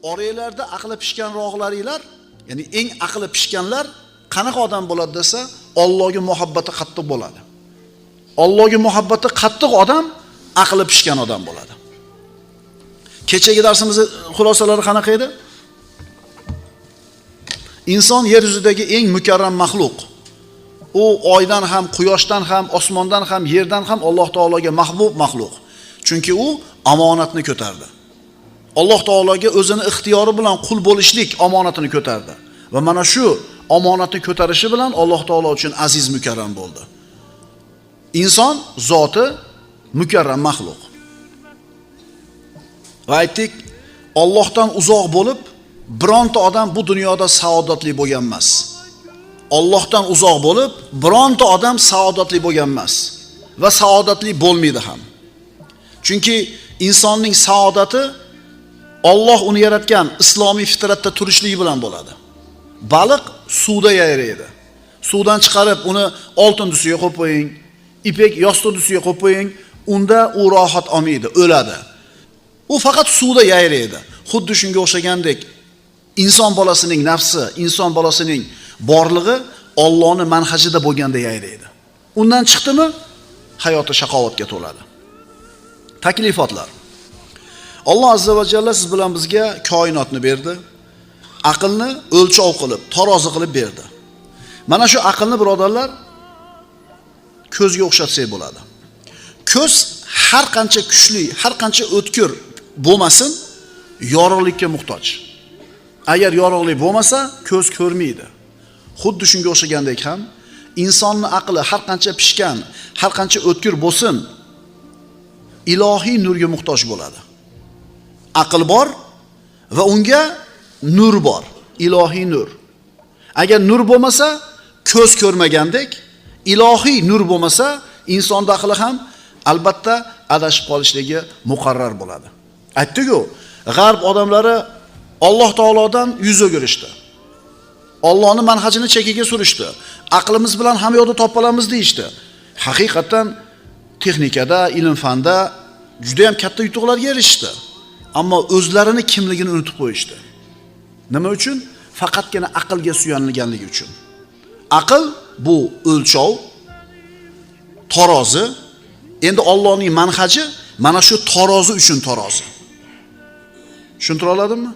oranglarda aqli pishganroqlaringlar, ya'ni eng aqli pishganlar qanaqa odam bo'ladi desa, Allohga muhabbati qattiq bo'ladi. Allohga muhabbati qattiq odam aqli pishgan odam bo'ladi. Kechagi darsimizning xulosalari qanaqa edi? Inson yer yuzidagi eng mukarram maxluq. U oydan ham, quyoshdan ham, osmondan ham, yerdan ham Alloh taologa mahbub maxluq. Chunki u omonatni ko'tardi. Alloh taologa o'zini ixtiyori bilan qul bo'lishlik omonatini ko'tardi. Va mana shu omonatni ko'tarishi bilan Alloh taolo uchun aziz mukarram bo'ldi. Inson zoti mukarram maxluq. Va aytdik, Allohdan uzoq bo'lib, bironta odam bu dunyoda saodatli bo'lgan emas. Allohdan uzoq bo'lib, bironta odam saodatli bo'lgan emas va saodatli bo'lmaydi ham. Chunki insonning saodati Alloh uni yaratgan islomiy fitratda turishligi bilan bo'ladi. Baliq suvda yayraydi. Suvdan chiqarib uni oltin dusiga qo'yib qo'ying, ipek yostiq dusiga qo'yib qo'ying, unda u rohat olmaydi, o'ladi. U faqat suvda yayraydi. Xuddi shunga o'xshagandek inson bolasining nafsi, inson bolasining borlig'i Allohning manhajida bo'lganda yayraydi. Undan chiqdimi, hayoti shaqovatga to'ladi. Taklifotlar. Alloh azza va jalla siz bilan bizga koinotni berdi. Aqlni o'lchov qilib, tarozi qilib berdi. Mana shu aqlni birodarlar ko'zga o'xshatsak bo'ladi. Ko'z har qancha kuchli, har qancha o'tkir bo'lmasin, yorug'likka muhtoj. Agar yorug'lik bo'lmasa, ko'z ko'rmaydi. Xuddi shunga o'xshagandek ham insonning aqli har qancha pishgan, har qancha o'tkir bo'lsin, ilohiy nurga muhtoj bo'ladi. Aql bor va unga nur bor, ilohiy nur. Agar nur bo'lmasa, ko'z ko'rmagandek, ilohiy nur bo'lmasa, insonning aqli ham albatta adashib qolishligi muqarrar bo'ladi. Aytdik-ku, g'arb odamlari Alloh taolodan yuz o'girishdi. Allohning manhajini chekiga surishdi. Aqlimiz bilan hamma yo'lda topolamiz deyishdi. Haqiqatan texnikada, ilm-fanda juda ham katta yutuqlarga erishdi. Ammo o'zlarini kimligini unutib qo'yishdi. Nima uchun? Faqatgina aqlga suyanilganligi uchun. Aql bu o'lchov, tarozi. Endi Allohning manhaji mana shu tarozi uchun tarozi. Tushuntira oladimmi?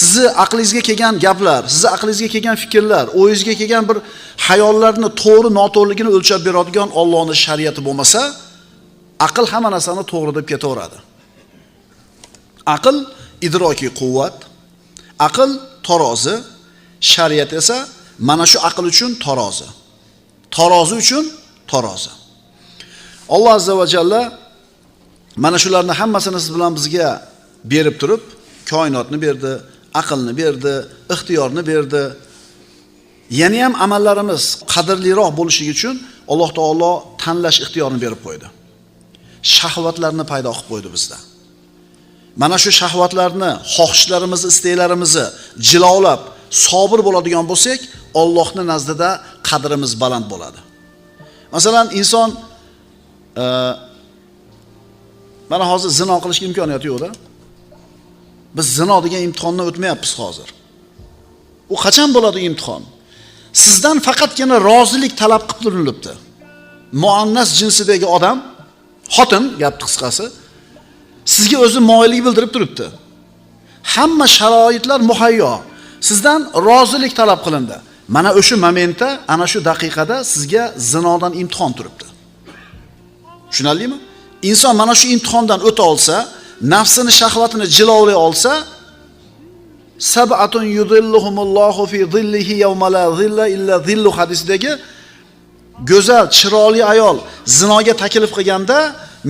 Sizni aqlingizga kelgan gaplar, sizni aqlingizga kelgan fikrlar, o'yingizga kelgan bir xayollarni to'g'ri noto'g'riligini o'lchab beradigan Allohning shariati bo'lmasa, aql hamma narsani to'g'ri deb ketaveradi. Aql idrokiy quvvat, aql tarozi, shariat esa mana shu aql uchun tarozi. Tarozi uchun tarozi. Alloh azza va jalla mana shularni hammasini siz bilan bizga berib turib, koinotni berdi, aqlni berdi, ixtiyorni berdi. Yana ham amallarimiz qadrliroq bo'lishligi uchun Alloh taolo tanlash ixtiyorini berib qo'ydi. Shahvatlarni paydo qilib qo'ydi bizda. Mana shu shahvatlarni, xohishlarimizni, istaklarimizni jilovlab, sabr bo'ladigan bo'lsak, Allohning nazdida qadrimiz baland bo'ladi. Masalan, inson mana hozir zino qilishga imkoniyati yo'q-da. Biz zino degan imtihondan o'tmayapmiz hozir. U qachon bo'ladi imtihon? Sizdan faqatgina rozilik talab qilib turilibdi. Muannas jinsidagi odam, xotin, gap qisqasi, sizga o'zi moyillik bildirib turibdi. Hamma sharoitlar muhayyo. Sizdan rozilik talab qilindi. Mana o'sha momentda, ana shu daqiqada sizga zinodan imtihon turibdi. Tushunarlimi? Inson mana shu imtihondan o'ta olsa, nafsini shahvatini jilovlay olsa, sab'atun yudilluhumullohu fi zillihi yawma la zilla illa zillu hadisidagi go'zal, chiroyli ayol zinoga taklif qilganda,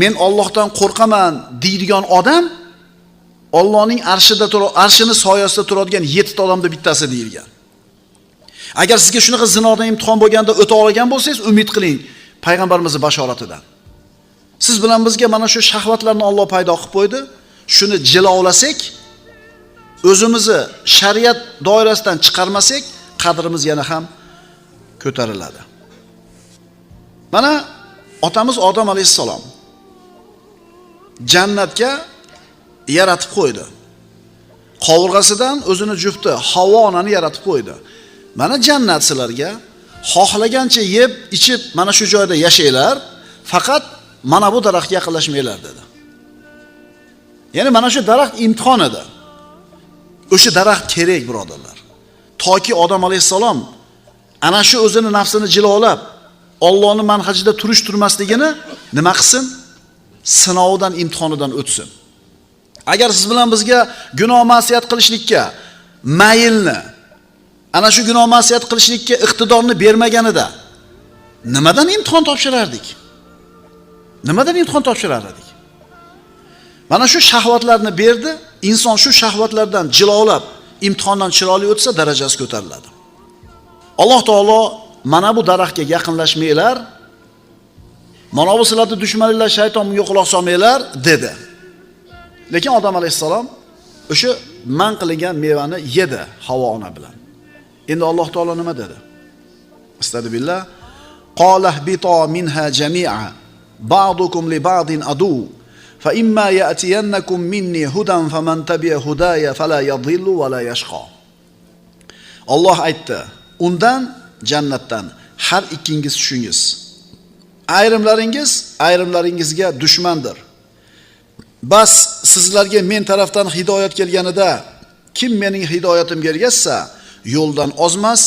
men Allohdan qo'rqaman deydigan odam Allohning arshini soyasida turadigan 7 ta odamda bittasi deyilgan. Agar sizga shunaqa zinodan imtihon bo'lganda o'ta olgan bo'lsangiz, umid qiling payg'ambarimizning bashoratidan. Siz bilan bizga mana shu shahvatlarni Alloh paydo qilib qo'ydi. Shuni jilovlasak, o'zimizni shariat doirasidan chiqarmasak, qadrimiz yana ham ko'tariladi. Mana otamiz Odam alayhissalom jannatga yaratib qo'ydi. qovurg'asidan o'zini jufti Havvo onani yaratib qo'ydi. Mana jannat sizlarga, xohlagancha yeb, ichib mana shu joyda yashanglar, faqat mana bu daraxtga yaqinlashmanglar dedi. Ya'ni mana shu daraxt imtihon edi. O'sha daraxt kerak, birodarlar. Toki Odam alayhisalom ana shu o'zini nafsini jilolab, Allohning manhajida turmasligini nima qilsin? Sinovdan, imtihonidan o'tsin. Agar siz bilan bizga gunoh ma'siyat qilishlikka maylni, ana shu gunoh ma'siyat qilishlikka iqtidorni bermaganida nimadan imtihon topshirardik? Nimadan imtihon topshirar edik? Mana shu shahvatlarni berdi, inson shu shahvatlardan jilolab, imtihondan chiroyli o'tsa darajasi ko'tariladi. Alloh taolo mana bu daraxtga yaqinlashmanglar, mana bu sizlarni dushmanlar shayton bunga quloq solmanglar dedi. Lekin Odam alayhisalom o'sha man qilingan mevani yedi Havvo ona bilan. Endi Alloh taolo nima dedi? Astagfirullah. Qala bito minha jami'a ba'dukum li ba'din adu fa imma ya'tiyannakum minni hudan faman tabi'a hudaya fala yadhillu va la yashqa. Alloh aytdi, undan jannatdan har ikkingiz tushingiz. Ayrimlaringizga dushmandir. Bas sizlarga men tarafdan hidoyat kelganida kim mening hidoyatimga ergashsa yo'ldan ozmas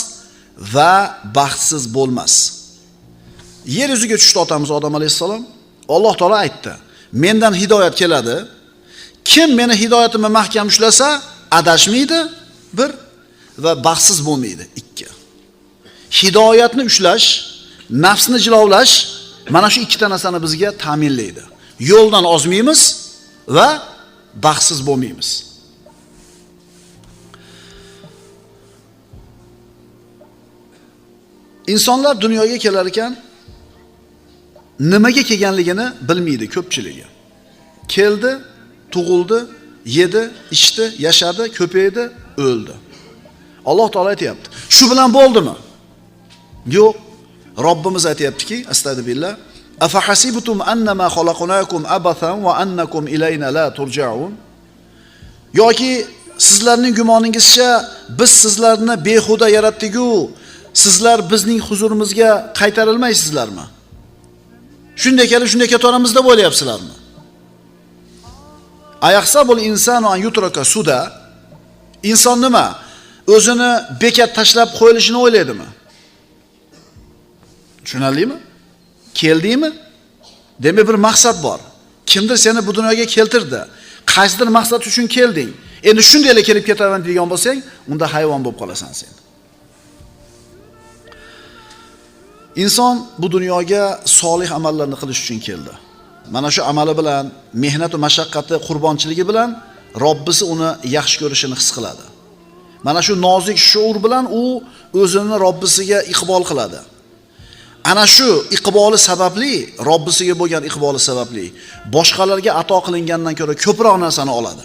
va baxtsiz bo'lmas. Yer yuziga tushdi otamiz Odam alayhisalom. Alloh taolo aytdi, mendan hidoyat keladi. Kim meni hidoyatimni mahkam ushlasa adashmaydi, bir, va baxtsiz bo'lmaydi, ikki. Hidoyatni ushlash, nafsni jilovlash mana shu ikkita narsani bizga ta'minlaydi. Yo'ldan ozmaymiz va baxtsiz bo'lmaymiz. Insonlar dunyoga kelar ekan, nimaga kelganligini bilmaydi ko'pchiligi. Keldi, tug'ildi, yedi, ichdi, yashadi, ko'paydi, o'ldi. Alloh taolo aytayapti. Shu bilan bo'ldimi? Yo'q. Robbimiz aytayaptiki, astagfirullah, afahasibtum annama khalaqnakum abathan va annakum ilayna la turja'un. Yoki sizlarning gumoningizcha biz sizlarni behuda yaratdik-ku, sizlar bizning huzurimizga qaytarilmaysizlarmi? Shunday kelib, shunday ketaveramiz deb o'ylayapsizlarmi? Ayaqsabul insanu an yutraka suda. Inson nima? O'zini bekat tashlab qo'yilishini o'ylaydimi? Tushunarlimi? Keldingmi? Demak bir maqsad bor. Kimdir seni bu dunyoga keltirdi. Qaysidir maqsad uchun kelding. Endi shundaylar kelib ketaman degan bo'lsang, unda hayvon bo'lib qolasan sen. Inson bu dunyoga solih amallarni qilish uchun keldi. Mana shu amali bilan, mehnat va mashaqqati, qurbonchiligi bilan Robbisi uni yaxshi ko'rishini his qiladi. Mana shu nozik shuur bilan u o'zini Robbisiga iqbol qiladi. Ana shu iqboli sababli, Robbisiga bo'lgan iqboli sababli boshqalarga ato qilingandan ko'ra ko'proq narsani oladi.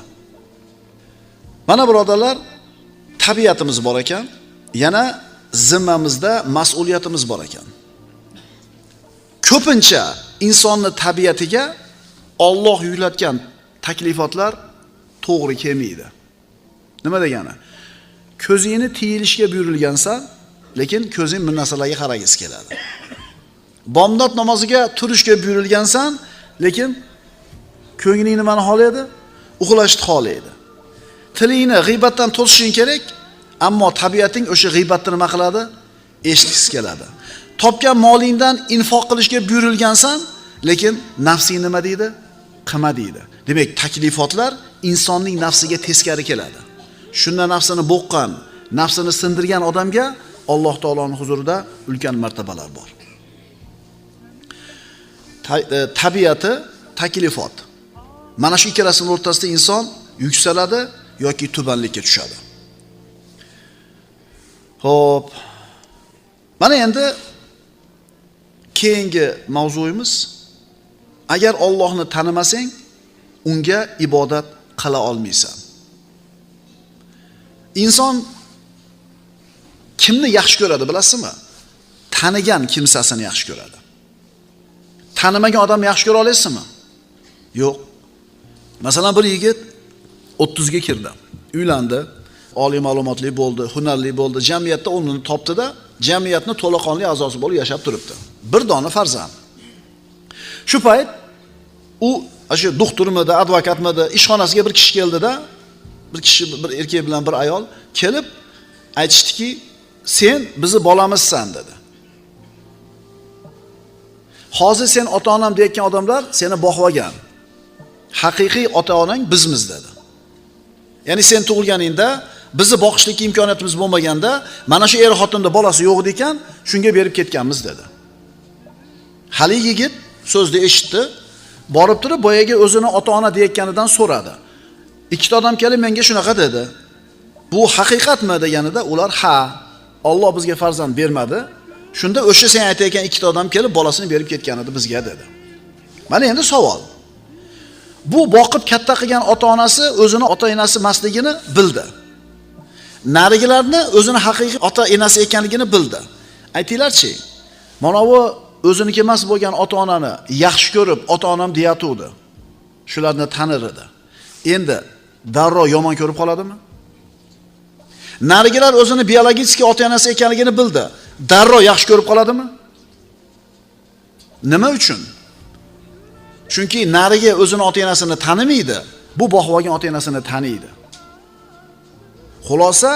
Mana birodarlar, tabiatimiz bor ekan, yana zimmamizda mas'uliyatimiz bor ekan. Ko'pincha insonning tabiatiga Alloh yuklatgan taklifotlar to'g'ri kelmaydi. Nima degani? Ko'zingni tiyilishga buyurilgansan, lekin ko'zing bir narsalarga qaragiz keladi. Bomdod namoziga turishga buyurilgansan, lekin ko'ngling nimani xohlaydi? Uxlashni xohlaydi. Tilingni g'iybatdan to'sishing kerak, ammo tabiating o'sha g'iybatni nima qiladi? Eshitgisi keladi. Topgan molingdan infoq qilishga buyurilgansan, lekin nafsing nima deydi? Qilma deydi. Demak, taklifotlar insonning nafsiga teskari keladi. Shunda nafsini bo'qqan, nafsini sindirgan odamga Alloh taoloning huzurida ulkan martabalar bor. Tabiati, taklifot. Mana shu ikkalasining o'rtasida inson yuksaladi yoki tubanlikka tushadi. Xo'p. Mana endi keyingi mavzuyimiz, agar Allohni tanimasang, unga ibodat qila olmaysan. Inson kimni yaxshi ko'radi bilasizmi? Tanigan kimsasini yaxshi ko'radi. Tanimagan odamni yaxshi ko'ra olasizmi? Yo'q. Masalan, bir yigit 30 ga kirdi. uylandi, oliy ma'lumotli bo'ldi, hunarli bo'ldi, jamiyatda o'rnini topdi-da, jamiyatni to'laqonli a'zosi bo'lib yashab turibdi. Bir dona farzand. Shu payt u shu doktormidi, advokatmidi, ishxonasiga bir kishi keldida, bir erkak bilan bir ayol kelib aytishdiki, "Sen bizni bolamizsan" dedi. Hozir sen ota-onam deyotgan odamlar seni boqib olgan. Haqiqiy ota-onang bizmiz dedi. Ya'ni sen tug'ilganingda bizni boqishlik imkoniyatimiz bo'lmaganda, mana shu xotinda bolasi yo'q ekan, shunga berib ketganmiz dedi. Hali yigit so'zni eshitdi, borib turib boyaga o'zini ota-ona deyotganidan so'radi. Ikkita odam kelib menga shunaqa dedi. Bu haqiqatmi deganida ular ha, Alloh bizga farzand bermadi. Shunda o'sha sen aytayotgan ikkita odam kelib bolasini berib ketgan edi bizga dedi. Mana endi savol. Bu boqib katta qilgan ota-onasi o'zini ota-onasi emasligini bildi. Narigilarni o'zini haqiqiy ota-onasi ekanligini bildi. Aytinglarchi, mana bu o'ziniki emas bo'lgan ota-onani yaxshi ko'rib ota-onam deyatuvdi. Shularni tanir edi. Endi darrov yomon ko'rib qoladimi? Narigilar o'zini biologik ota-onasi ekanligini bildi. Darrov yaxshi ko'rib qoladimi? Nima uchun? Chunki nariga o'zini ota-onasini tanimaydi, bu boqib olgan ota-onasini taniydi. Xulosa,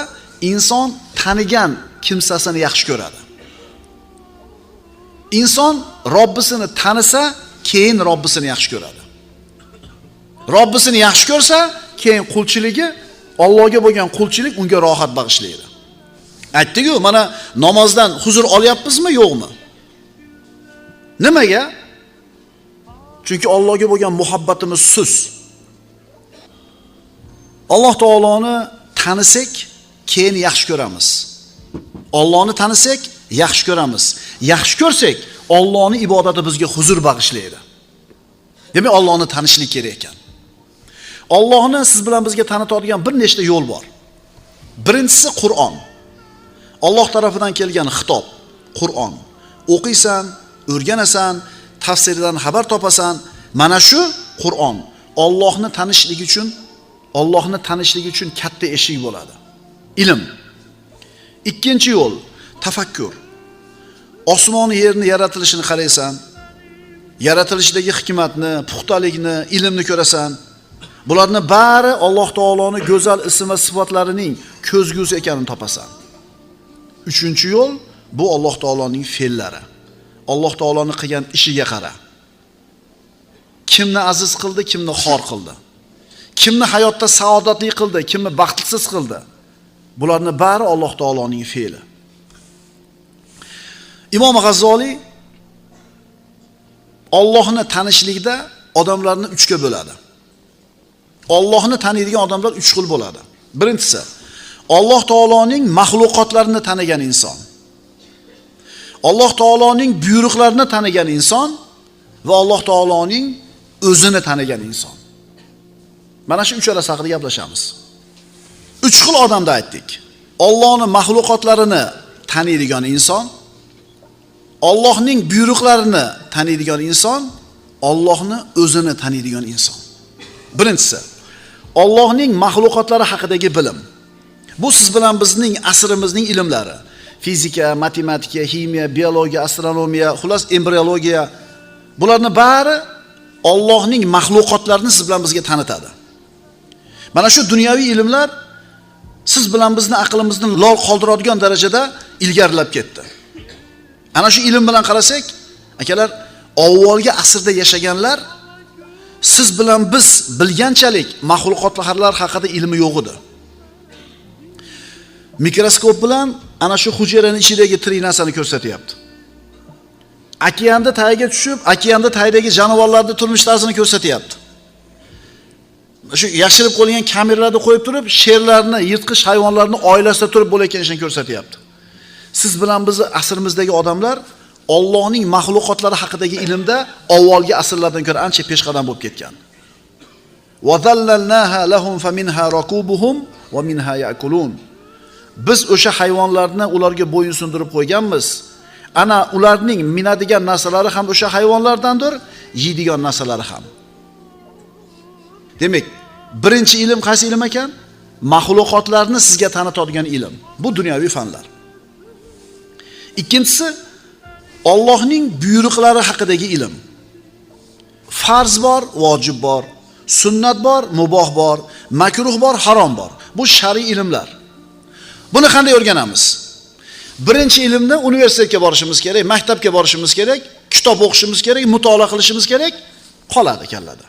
inson tanigan kimsasini yaxshi ko'radi. Inson Robbisini tanisa, keyin Robbisini yaxshi ko'radi. Robbisini yaxshi ko'rsa, keyin qulchiligi, Allohga bo'lgan qulchilik unga rohat bag'ishlaydi. Aytdik-ku, mana namozdan huzur olyapmizmi, yo'qmi? Nimaga? Chunki Allohga bo'lgan muhabbatimiz sus. Alloh taoloni tanisak, keyin yaxshi ko'ramiz. Allohni tanisak, yaxshi ko'ramiz. Yaxshi ko'rsak, Allohning ibodati bizga huzur bag'ishlaydi. Demak, Allohni tanishlik kerak ekan. Allohni siz bilan bizga tanitadigan bir nechta yo'l bor. Birinchisi Qur'on. Alloh tarafidan kelgan xitob, Qur'on. O'qiysan, o'rganasan, tafsiridan xabar topasan. Mana shu Qur'on Allohni tanishlik uchun katta eshik bo'ladi. Ilm. Ikkinchi yo'l tafakkur. Osmon yerni yaratilishini qaraysan, yaratilishdagi hikmatni, puxtalikni, ilmni ko'rasan. Bularning bari Alloh taoloning go'zal ism va sifatlarining ko'zgusi ekanini topasan. Uchinchi yo'l bu Alloh taoloning fe'llari. Alloh taoloning qilgan ishiga qara. Kimni aziz qildi, kimni xor qildi. Kimni hayotda saodatli qildi, kimni baxtsiz qildi. Bularning bari Alloh taoloning fe'li. Imom G'azzoliy Allohni tanishlikda odamlarni 3 ga bo'ladi. Allohni taniydigan odamlar 3 xil bo'ladi. Birinchisi, Alloh taoloning mahluqotlarini tanigan inson. Alloh taoloning buyruqlarini tanigan inson va Alloh taoloning o'zini tanigan inson. Mana shu uchalasi haqida gaplashamiz. 3 xil odamni aytdik. Allohning mahluqotlarini taniydigan inson, Allohning buyruqlarini taniydigan inson, Allohni o'zini taniydigan inson. Birinchisi, Allohning mahluqotlari haqidagi bilim. Bu siz bilan bizning asrimizning ilmlari. Fizika, matematika, ximiya, biologiya, astronomiya, xulos embriologiya. Bularning bari Allohning mahluqotlarini siz bilan bizga tanitadi. Mana shu dunyoviy ilmlar siz bilan bizni aqlimizni lol qoldiradigan darajada ilgarilab ketdi. Ana shu ilm bilan qarasak, akalar, avvalgi asrda yashaganlar siz bilan biz bilganchalik mahluqotlar haqida ilmi yo'q edi. Mikroskop bilan ana shu hujayraning ichidagi tirik narsani ko'rsatyapti. Okeanda tagiga tushib, okeanda tagidagi jonivorlarning turmush tarzini ko'rsatyapti. Shu yashirib qo'yilgan kameralarni qo'yib turib, sherlarni, yirtqich hayvonlarni oilasida turib bo'layotgan ishini ko'rsatyapti. Siz bilan bizni asrimizdagi odamlar Allohning mahluqotlari haqidagi ilmda avvalgi asrlardan ko'ra ancha peshqadam bo'lib ketgan. Wa zallalnaha lahum faminha rakubuhum wa minha ya'kulun. Biz o'sha hayvonlarni ularga bo'yin sundirib qo'yganmiz. Ana ularning minadigan narsalari ham o'sha hayvonlardandir, yeydigan narsalari ham. Demak, birinchi ilm qaysi ilm ekan? mahluqotlarni sizga tanitadigan ilm. Bu dunyoviy fanlar. Ikkinchisi Allohning buyruqlari haqidagi ilm. Farz bor, vojib bor, sunnat bor, muboh bor, makruh bor, harom bor. Bu shar'iy ilmlar. Buni qanday o'rganamiz? Birinchi ilmni universitetga borishimiz kerak, maktabga borishimiz kerak, kitob o'qishimiz kerak, mutolaa qilishimiz kerak, qoladi kallada.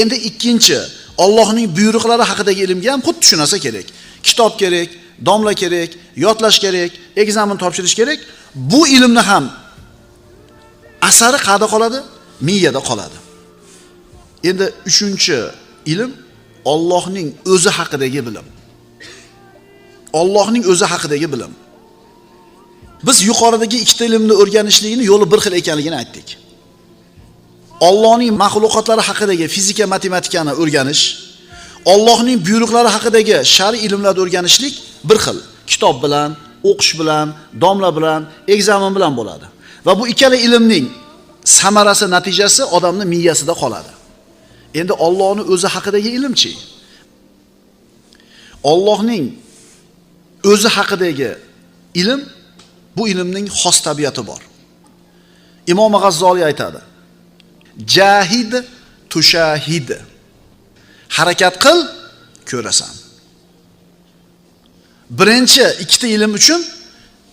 Endi ikkinchi, Allohning buyruqlari haqidagi ilmga ham xuddi shu narsa kerak. Kitob kerak, domla kerak, yodlash kerak, ekzamen topshirish kerak. Bu ilmni ham asari qayerda qoladi? Miyada qoladi. Endi uchinchi ilm Allohning o'zi haqidagi bilim. Allohning o'zi haqidagi bilim. Biz yuqoridagi ikkita ilmni o'rganishlikning yo'li bir xil ekanligini aytdik. Allohning mahluqotlari haqidagi fizika, matematikani o'rganish, Allohning buyruqlari haqidagi shar'iy ilmlarni o'rganishlik bir xil. Kitob bilan, o'qish bilan, domla bilan, ekzamen bilan bo'ladi. Va bu ikkala ilmning samarasi, natijasi odamning miyasida qoladi. Endi Allohning o'zi haqidagi ilmchi? Allohning o'zi haqidagi ilm, bu ilmning xos tabiati bor. Imom G'azzoliy aytadi: Jahid tushahid. Harakat qil, ko'rasan. Birinchi ikkita ilm uchun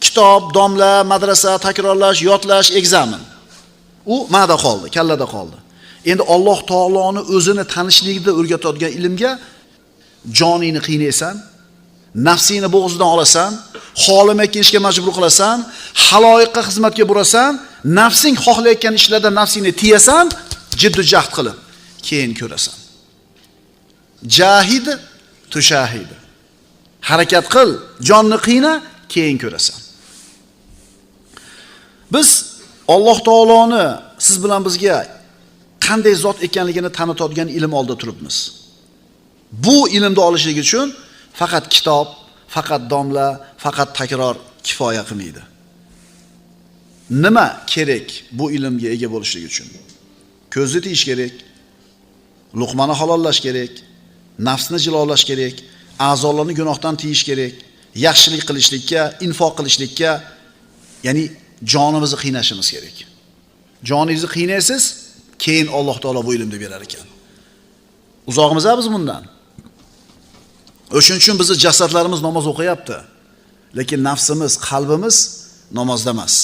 kitob, domla, madrasa, takrorlash, yodlash, ekzamen. U ma'da qoldi, kallada qoldi. Endi Alloh taoloni o'zini tanishlikda o'rgatadigan ilmga joningni qiynaysan, nafsingni bo'g'zidan olasan, xolimakka ishga majbur qilasan, haloyiqqa xizmatga burasan, nafsing xohlayotgan ishlarda nafsingni tiyasan, jiddiy jahd qilib, keyin ko'rasan. Jahid tushahid. Harakat qil, jonni qiyna, keyin ko'rasan. Biz Alloh taoloni siz bilan bizga qanday zot ekanligini tanitadigan ilm oldi turibmiz. Bu ilmni olishlik uchun faqat kitob, faqat domla, faqat takror kifoya qilmaydi. Nima kerak bu ilmga ega bo'lishlik uchun? Ko'zni tiyish kerak, luqmani halollash kerak, nafsni jilolash kerak, a'zolarni gunohdan tiyish kerak, yaxshilik qilishlikka, infoq qilishlikka, ya'ni jonimizni qiynashimiz kerak. Joningizni qiynaysiz, keyin Alloh taolo bu ilmni berar ekan. Uzoqmiz biz bundan. O'shuning uchun bizning jasadlarimiz namoz o'qiyapti, lekin nafsimiz, qalbimiz namozda emas.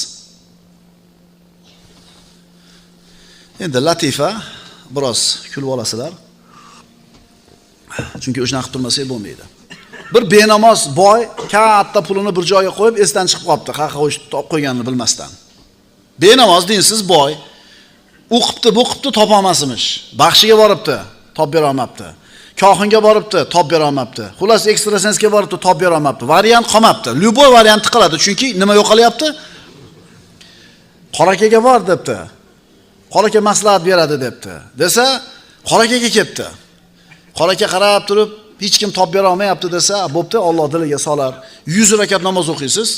Endi latifa, biroz kulib olasizlar. Chunki o'shani qilib turmasak bo'lmaydi. Bir benamoz boy katta pulini bir joyga qo'yib esdan chiqib qolibdi, qayerga qo'yganini bilmasdan. Benamoz dinsiz boy u qilibdi, bu qilibdi, topa olmasmish. Baxshiga boribdi, top bera olmabdi. Kohinga boribdi, top bera olmabdi. Xullas ekstrasensga boribdi, top bera olmabdi. Variant qolmabdi. Lyuboy variantni qiladi, chunki nima yo'qolyapti? Qorakaga bor debdi. Qoraka maslahat beradi debdi. Desa, qorakaga kelibdi. Qoraka qarab turib, hech kim top bera olmayapti desa, bo'pti, Alloh diliga solar. 100 rakat namoz o'qiysiz.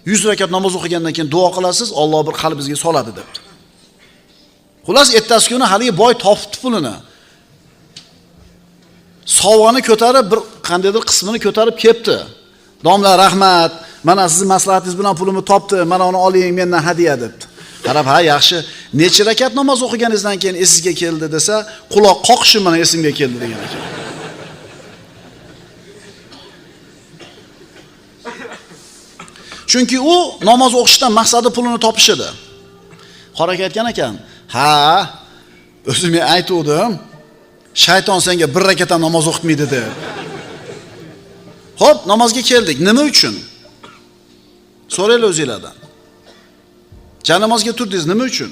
100 rakat namoz o'qigandan keyin duo qilasiz, Alloh bir qalbingizga soladi debdi. Xullas ertasi kuni hali boy topibdi pulini. Sovg'ani ko'tarib, bir qandaydir qismini ko'tarib kelibdi. Domla, rahmat, mana sizning maslahatingiz bilan pulimni topdi, mana uni oling mendan hadiya debdi. Qarab, ha, yaxshi. Necha rakat namoz o'qiganingizdan keyin esingizga keldi desa, quloq qoqishim mana esimga keldi degan ekan. Chunki u namoz o'qishdan maqsadi pulini topish edi. Qoraka aytgan ekan, ha, o'zim aytuvdim, shayton senga bir rakat ham namoz o'qitmaydi deb. Xo'p, namozga keldik. Nima uchun? So'raylar o'zingizlardan. Janamozga turdingiz nima uchun?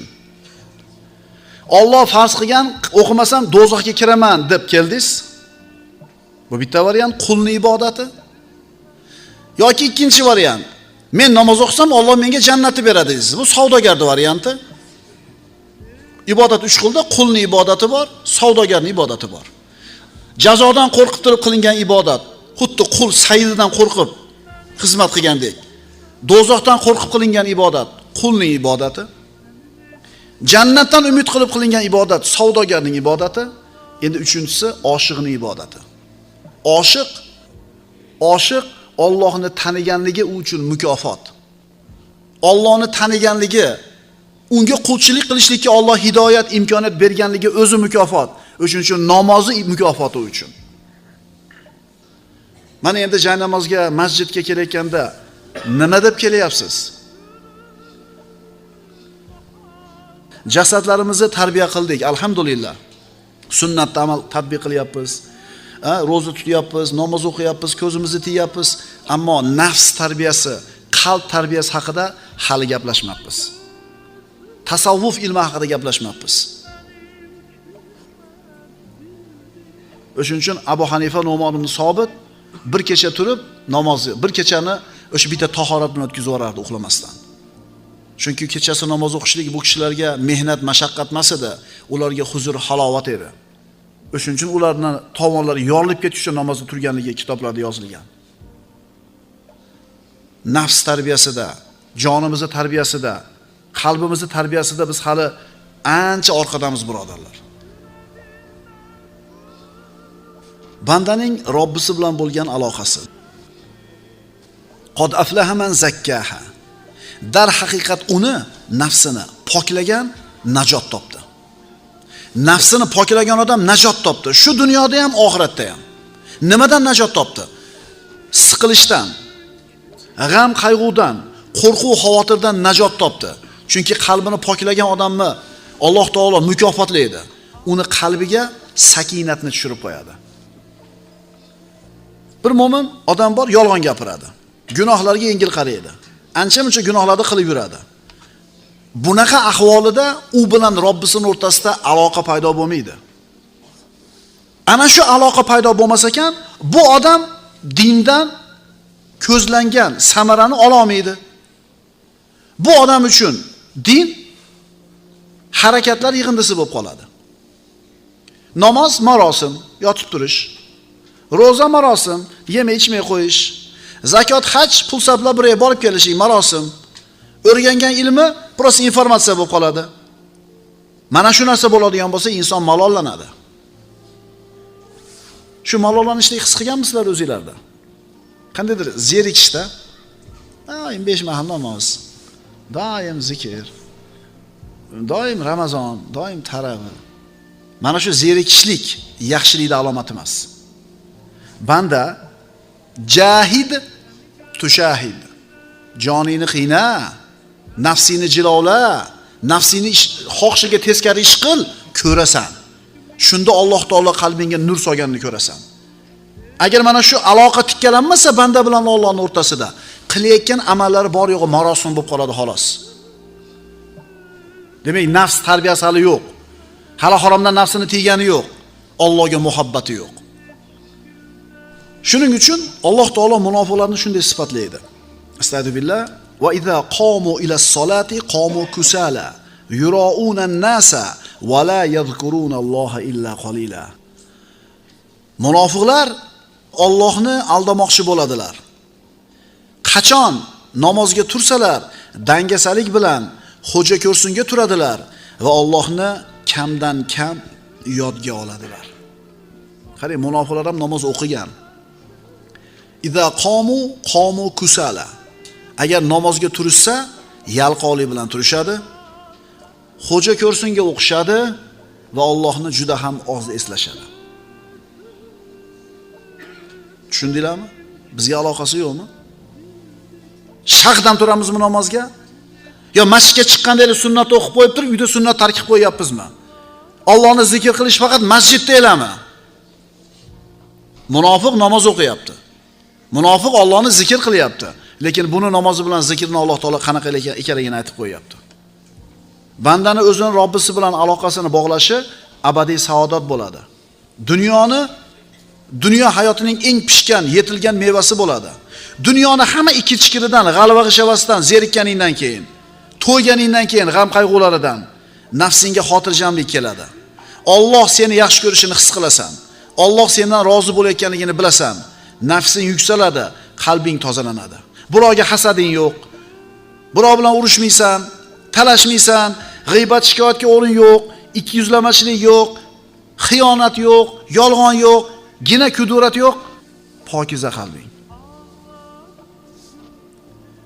Alloh farz qilgan, o'qimasam do'zaxga kiraman deb keldingiz. Bu bitta variant, qulning ibodati. Yoki ikkinchi variant, men namoz o'qisam Alloh menga jannatni beradi deysiz. Bu savdogarning varianti. Ibodat 3 xilda, qulning ibodati bor, savdogarning ibodati bor. Jazodan qo'rqib turib qilingan ibodat, xuddi qul saydidan qo'rqib xizmat qilgandek. Do'zaxdan qo'rqib qilingan ibodat qulning ibodati. Jannatdan umid qilib qilingan ibodat savdogarning ibodati. Endi uchinchisi oshiqning ibodati. Oshiq Oshiq Allohni taniganligi uchun mukofot. Allohni taniganligi, unga qulchilik qilishlikka Alloh hidoyat imkoniyat berganligi o'zi mukofot. O'shuning uchun namozi mukofoti uchun. Mana endi jay namozga masjidga kelayotganda nima deb kelyapsiz? Jasadlarimizni tarbiya qildik, alhamdulillah. Sunnatda amal tatbiq qilyapmiz. Roza tutyapmiz, namoz o'qiyapmiz, ko'zimizni tiyapmiz, ammo nafs tarbiyasi, qalb tarbiyasi haqida hali gaplashmayapmiz. Tasavvuf ilmi haqida gaplashmayapmiz. O'shuning uchun Abu Hanifa Nu'man ibn Sobit bir kecha turib namozni, bir kechani o'sha bitta tahorat bilan o'tkazib yuborardi uxlamasdan. Chunki kechasi namoz o'qishlik bu kishilarga mehnat, mashaqqat emas edi, ularga huzur, halovat edi. O'shuning uchun ularning tomonlari yorilib ketish uchun namozda turganligi kitoblarda yozilgan. Nafs tarbiyasida, jonimizni tarbiyasida, qalbimizni tarbiyasida biz hali ancha orqadamiz, birodarlar. Bandaning Robbisi bilan bo'lgan aloqasi. Qod aflaha man zakkaha. Dar haqiqat uni nafsini poklagan najot topdi. Nafsini poklagan odam najot topdi. Shu dunyoda ham, oxiratda ham. Nimadan najot topdi? Siqilishdan, g'am qayg'udan, qo'rquv xavotirdan najot topdi. Chunki qalbini poklagan odamni Alloh taolo mukofotlaydi. Uni qalbiga sakinatni tushirib qo'yadi. Bir mo'min odam bor, yolg'on gapiradi. Gunohlarga yengil qaraydi. Ancha-muncha gunohlarni qilib yuradi. Bunaqa ahvolida u bilan Robbisining o'rtasida aloqa paydo bo'lmaydi. Ana shu aloqa paydo bo'lmasa ekan, bu odam dindan ko'zlangan samarani ola olmaydi. Bu odam uchun din harakatlar yig'indisi bo'lib qoladi. Namoz marosim, yotib turish. Roza marosim, yemay ichmay qo'yish. Zakot, haj, pul sarflab birga borib kelish marosim. O'rgangan ilmi prosta informatsiya bo'lib qoladi. Mana shu narsa bo'ladigan bo'lsa, inson malollanadi. Shu malollanishni his qilganmisizlar o'zingizlarda? Qandaydir zerikishda, doim 5 mahal namoz, doim zikr, doim Ramazon, doim taravih. Mana shu zerikishlik yaxshilikning alomati emas. Banda jahid tushahid. Joningni qiyna, nafsini jilovla, nafsini xohishiga teskari ish qil, ko'rasan. Shunda Alloh taolo qalbingga nur solganini ko'rasan. Agar mana shu aloqa tikkalanmasa banda bilan Allohning o'rtasida, qilayotgan amallari bor yo'g'i marosim bo'lib qoladi xolos. Demak, nafs tarbiyasi hali yo'q. Hali haromdan nafsini tiygani yo'q. Allohga muhabbati yo'q. Shuning uchun Alloh taolo munofiqlarni shunday sifatlaydi. Astagfirullah. Va idza qamu ila solati qamu kusala yurauna an-nasa va la yadhkuruna Alloha illa qalila. Munofiqlar Allohni aldamoqchi bo'ladilar. Qachon namozga tursalar, dangasalik bilan xo'ja ko'rsinga turadilar va Allohni kamdan kam yodga oladilar. Qarang, munofiqlar ham namoz o'qigan. Idza qamu kusala. Agar namozga turishsa, yalqovlik bilan turishadi. Xo'ja ko'rsinga o'qishadi va Allohni juda ham oz eslashadi. Tushundinglarmi? Bizga aloqasi yo'qmi? Shaqdan turamizmi namozga? Yo masjidga chiqqanda sunnat o'qib qo'yib turib, uyda sunnat tark qilib qo'yapmizmi? Allohni zikr qilish faqat masjidda elami? Munofiq namoz o'qiyapti. Munofiq Allohni zikr qilyapti, lekin buni namozi bilan zikrni Alloh taolo qanaqa ekanligini aytib qo'yapti. Bandani o'zining Robbisi bilan aloqasini bog'lashi abadiy saodat bo'ladi. Dunyo hayotining eng pishgan, yetilgan mevasi bo'ladi. Dunyoni hamma ikki-chikiridan, g'alva-g'ishavasidan zerikkaningdan keyin, to'yganingdan keyin g'am qayg'ularidan nafsingga xotirjamlik keladi. Alloh seni yaxshi ko'rishini his qilasan. Alloh sendan rozi bo'layotganligini bilasan. Nafsing yuksaladi, qalbing tozalanadi. Birovga hasading yo'q. Birov bilan urushmaysan, talashmaysan, g'iybat shikoyatga o'rin yo'q, ikkiyuzlamachilik yo'q, xiyonat yo'q, yolg'on yo'q, gina kudurat yo'q. Pokiza qalbing.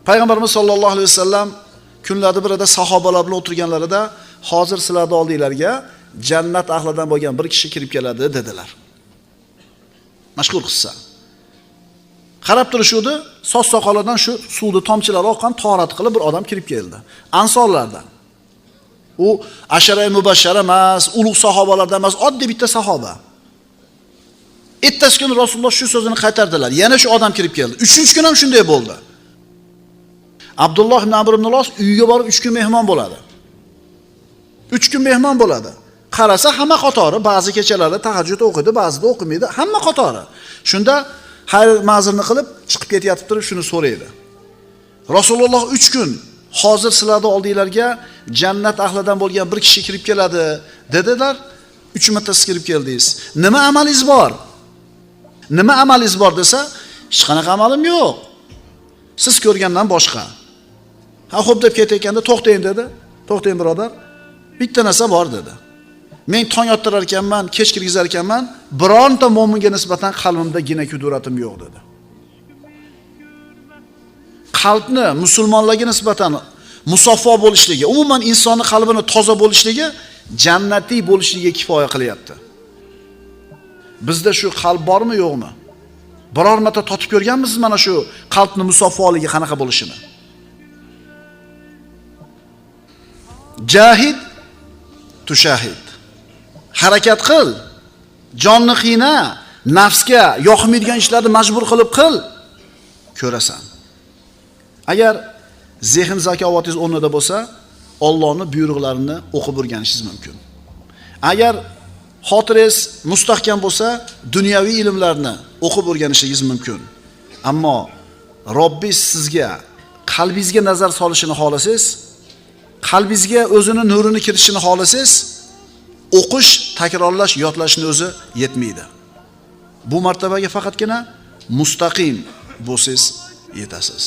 Payg'ambarimiz sollallohu alayhi vasallam kunlarda birida sahobalar bilan o'tirganlarida hozir sizlarning oldinglarga jannat ahlidan bo'lgan bir kishi kirib keladi dedilar. Mashhur qissa. Qarab turishuvdi, soch soqolidan shu suvni tomchilari oqqan tahorat qilib bir odam kirib keldi. Ansorlardan. U ashara-i mubashshara emas, ulug' sahobalardan emas, oddiy bitta sahoba. Ertasi kuni Rasululloh shu so'zini qaytardilar. Yana shu odam kirib keldi. 3-chi kun ham shunday bo'ldi. Abdulloh ibn Amr ibn Los uyiga borib 3 kun mehmon bo'ladi. 3 kun mehmon bo'ladi. Qarasa hamma qatori, ba'zi kechalari tahajjud o'qiydi, ba'zida o'qimaydi, hamma qatori. Shunda xayr ma'zirni qilib chiqib ketayotib turib shuni so'raydi. Rasululloh 3 kun hozir sizlarning oldinglarga jannat ahlidan bo'lgan bir kishi kirib keladi dedilar. 3 marta siz kirib keldingiz. Nima amalingiz bor? Nima amalingiz bor desa, hech qanaqa amalim yo'q. Siz ko'rgandan boshqa. Ha, xo'p deb ketayotganda to'xtang dedi. To'xtang birodar. Bitta narsa bor dedi. Men tong ottirar ekanman, kech kirgizar ekanman, bironta mo'minga nisbatan qalbimda gina kuduratim yo'q dedi. Qalbni musulmonlarga nisbatan musaffo bo'lishligi, umuman insonning qalbini toza bo'lishligi jannatiy bo'lishligiga kifoya qilyapti. Bizda shu qalb bormi, yo'qmi? Biror marta totib ko'rganmisiz mana shu qalbni musaffoligi qanaqa bo'lishini? Jahid tushahid. Harakat qil. Jonni qiyna, nafsga yoqmaydigan ishlarni majbur qilib qil. Ko'rasan. Agar zehn zakovatingiz o'rnida bo'lsa, Allohning buyruqlarini o'qib o'rganishingiz mumkin. Agar xotirangiz mustahkam bo'lsa, dunyoviy ilmlarni o'qib o'rganishingiz mumkin. Ammo Robbingiz sizga qalbingizga nazar solishini xohlasangiz, qalbingizga o'zini nurini kiritishini xohlasangiz, o'qish, takrorlash, yodlashni o'zi yetmaydi. Bu martabaga faqatgina mustaqim bo'lsangiz yetasiz.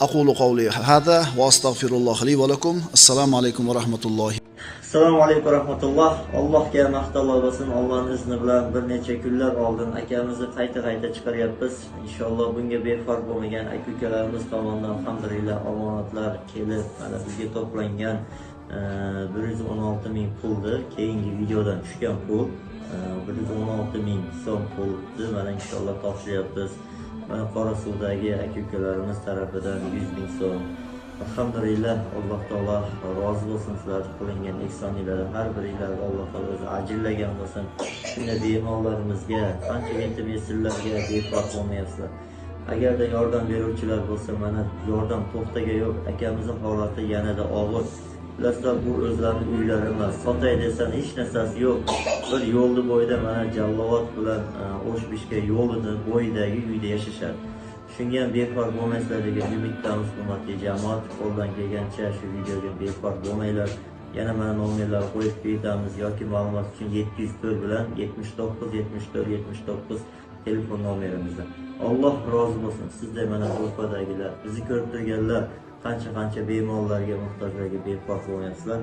Aqulu qawli hada va astagfirulloh li va lakum. Assalomu alaykum va rahmatullohi. Assalomu alaykum va rahmatulloh. Allohga maqtovlar bo'lsin. Allohning izni bilan bir necha kunlar oldin akamizni qayta chiqaryapmiz. Inshaalloh bunga befarq bo'lmagan aka-ukalarimiz tomonidan alhamdulillah omonatlar kelib, mana bizga to'plangan 116 ming puldi. Keyingi videodan tushgan pul 116 ming so'm pulni mana inshaalloh topshiryapmiz. Mana Qorasuvdagi aka-ukalarimiz tarafidan 100 ming so'm. Alhamdulillah, Alloh taolo rozi bo'lsin sizlar qilingan ehsonlardan har biringizga Alloh taolo o'zi ajrlagan bo'lsin. Shunday bemorlarimizga, qancha yetim yesirlarga befarq bo'lmayapsizlar. Agarda yordam beruvchilar bo'lsa, mana yordam to'xtaga yo'q. Akamizning holati yanada og'ir. Bilasizlar, bu o'zlarining uylari emas. Sotay desan hech narsasi yo'q. Bir yo'lni bo'yida mana Jallovot bilan O'shbishga yo'lini bo'yidagi uyda yashashadi. Shunga ham befarq bo'lmaysizlar degan umiddamiz, hurmatli jamoat. Qo'ldan kelgancha shu videoga befarq bo'lmanglar. Yana mana nomerlarni qo'yib ketamiz yoki ma'lumot uchun 704 bilan 79 74 79 telefon nomerimizda. Alloh rozi bo'lsin. Sizday mana Urfadagilar, bizni ko'rib turganlar qancha bemorlarga, muhtojlarga befarq bo'lmayapsizlar.